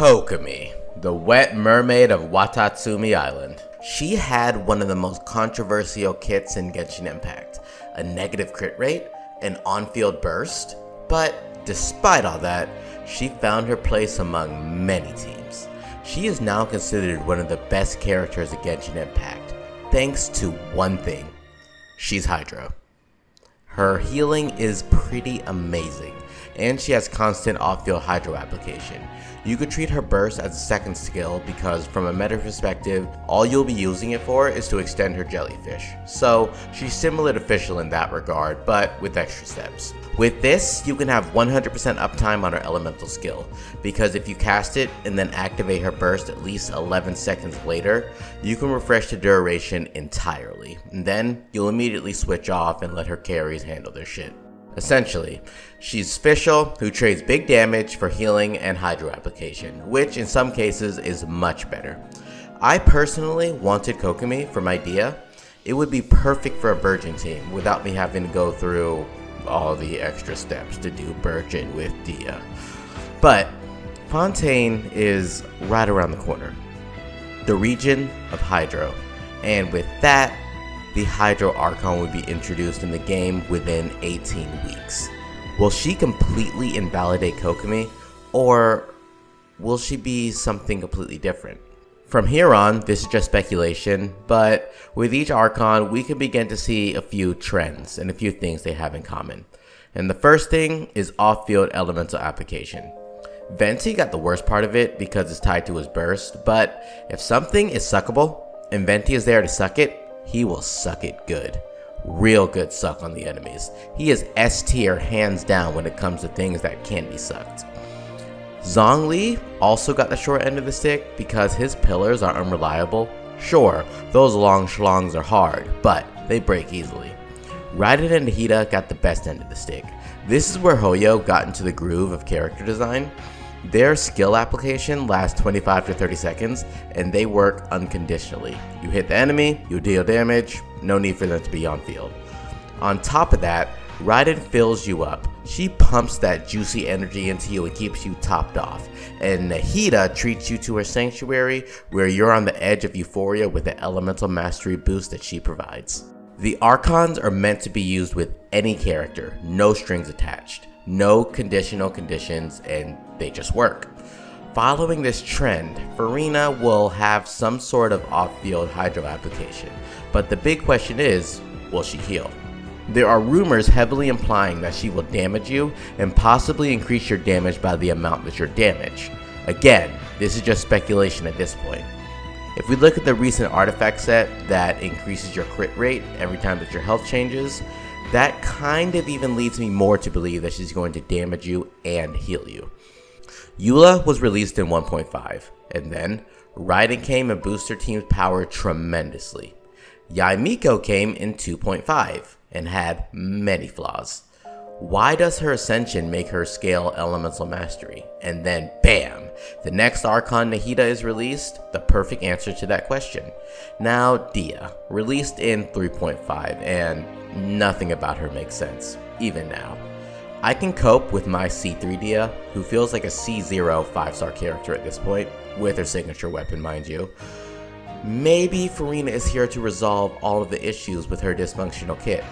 Kokomi, the wet mermaid of Watatsumi Island. She had one of the most controversial kits in Genshin Impact, a negative crit rate, an on-field burst, but despite all that, she found her place among many teams. She is now considered one of the best characters in Genshin Impact, thanks to one thing: she's Hydro. Her healing is pretty amazing, and she has constant off-field Hydro application. You could treat her burst as a second skill because from a meta perspective, all you'll be using it for is to extend her jellyfish. So she's similar to Fischl in that regard, but with extra steps. With this, you can have 100% uptime on her elemental skill, because if you cast it and then activate her burst at least 11 seconds later, you can refresh the duration entirely, and then you'll immediately switch off and let her carries handle their shit. Essentially, she's Fischl, who trades big damage for healing and Hydro application, which in some cases is much better. I personally wanted Kokomi for my Dia. It would be perfect for a Burgeon team without me having to go through all the extra steps to do Burgeon with Dia. But Fontaine is right around the corner, the region of Hydro, and with that, the Hydro Archon would be introduced in the game within 18 weeks. Will she completely invalidate Kokomi, or will she be something completely different? From here on, this is just speculation, but with each Archon, we can begin to see a few trends and a few things they have in common. And the first thing is off-field elemental application. Venti got the worst part of it because it's tied to his burst, but if something is suckable and Venti is there to suck it, he will suck it good. Real good suck on the enemies. He is S tier hands down when it comes to things that can be sucked. Zhongli also got the short end of the stick because his pillars are unreliable. Sure, those long schlongs are hard, but they break easily. Raiden and Nahida got the best end of the stick. This is where Hoyo got into the groove of character design. Their skill application lasts 25 to 30 seconds, and they work unconditionally. You hit the enemy, you deal damage, no need for them to be on field. On top of that, Raiden fills you up. She pumps that juicy energy into you and keeps you topped off. And Nahida treats you to her sanctuary, where you're on the edge of euphoria with the elemental mastery boost that she provides. The Archons are meant to be used with any character, no strings attached. No conditional conditions, and they just work. Following this trend, Furina will have some sort of off-field Hydro application, but the big question is, will she heal? There are rumors heavily implying that she will damage you and possibly increase your damage by the amount that you're damaged. Again, this is just speculation at this point. If we look at the recent artifact set that increases your crit rate every time that your health changes, that kind of even leads me more to believe that she's going to damage you and heal you. Eula was released in 1.5, and then Raiden came and boosted her team's power tremendously. Yaimiko came in 2.5 and had many flaws. Why does her ascension make her scale elemental mastery? And then bam, the next Archon Nahida is released? The perfect answer to that question. Now Dia, released in 3.5, and nothing about her makes sense, even now. I can cope with my C3 Dia, who feels like a C0 5-star character at this point, with her signature weapon mind you. Maybe Furina is here to resolve all of the issues with her dysfunctional kit.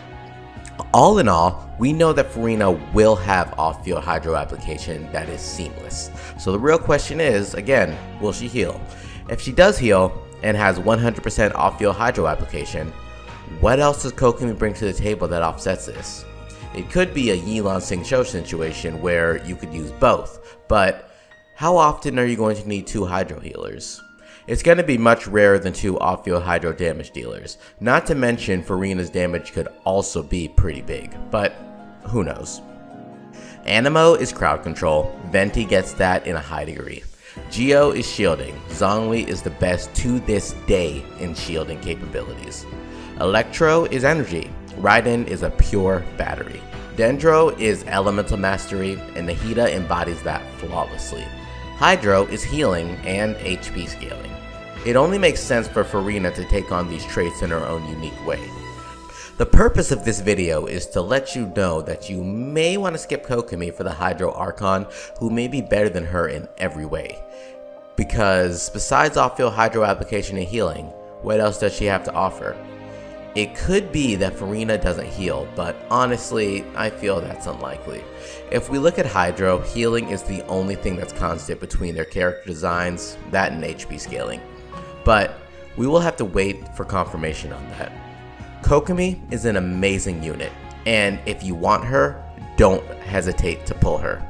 All in all, we know that Furina will have off-field Hydro application that is seamless. So the real question is, again, will she heal? If she does heal and has 100% off-field Hydro application, what else does Kokomi bring to the table that offsets this? It could be a Yelan Xingqiu situation where you could use both, but how often are you going to need 2 Hydro healers? It's going to be much rarer than 2 off-field Hydro damage dealers. Not to mention Furina's damage could also be pretty big, but who knows. Animo is crowd control. Venti gets that in a high degree. Geo is shielding. Zhongli is the best to this day in shielding capabilities. Electro is energy. Raiden is a pure battery. Dendro is elemental mastery, and Nahida embodies that flawlessly. Hydro is healing and HP scaling. It only makes sense for Furina to take on these traits in her own unique way. The purpose of this video is to let you know that you may want to skip Kokomi for the Hydro Archon, who may be better than her in every way. Because besides off-field hydro application and healing, what else does she have to offer? It could be that Farina doesn't heal, but honestly, I feel that's unlikely. If we look at Hydro, healing is the only thing that's constant between their character designs, that and HP scaling. But we will have to wait for confirmation on that. Kokomi is an amazing unit, and if you want her, don't hesitate to pull her.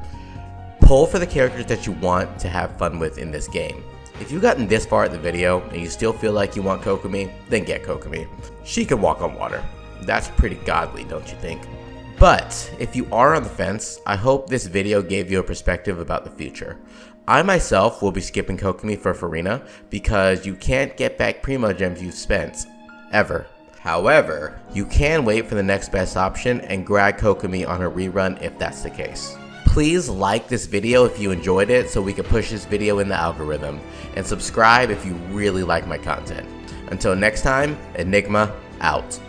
Pull for the characters that you want to have fun with in this game. If you've gotten this far in the video and you still feel like you want Kokomi, then get Kokomi. She can walk on water. That's pretty godly, don't you think? But if you are on the fence, I hope this video gave you a perspective about the future. I myself will be skipping Kokomi for Farina because you can't get back Primo Gems you've spent, ever. However, you can wait for the next best option and grab Kokomi on her rerun if that's the case. Please like this video if you enjoyed it so we can push this video in the algorithm, and subscribe if you really like my content. Until next time, Enigma out.